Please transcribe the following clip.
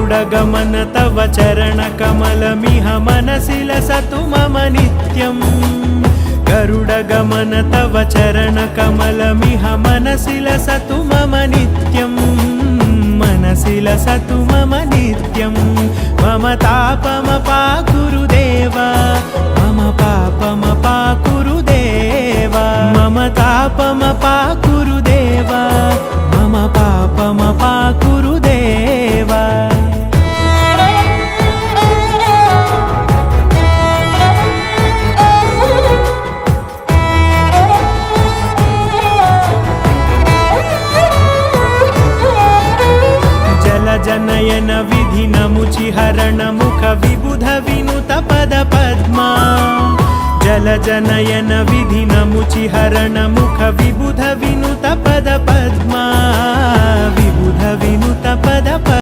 गरुडगमन तव चरणकमलमिह मनसि लसतु मम नित्यम् गरुडगमन तव चरणकमलमिह मनसि लसतु मम नित्यम् मनसि लसतु मम नित्यम् मम तापमपाकुरुदेव मम पापमपाकुरुदेव मम तापमपाकुरुदेव मम पापमपाकुरुदेव जनयन विधिनमुचिहरण मुख विबुध विनुत पद पद्मा जलजनयन विधिनमुचिहरण मुख विबुध विनुत पद पद्मा विबुध विनुत पद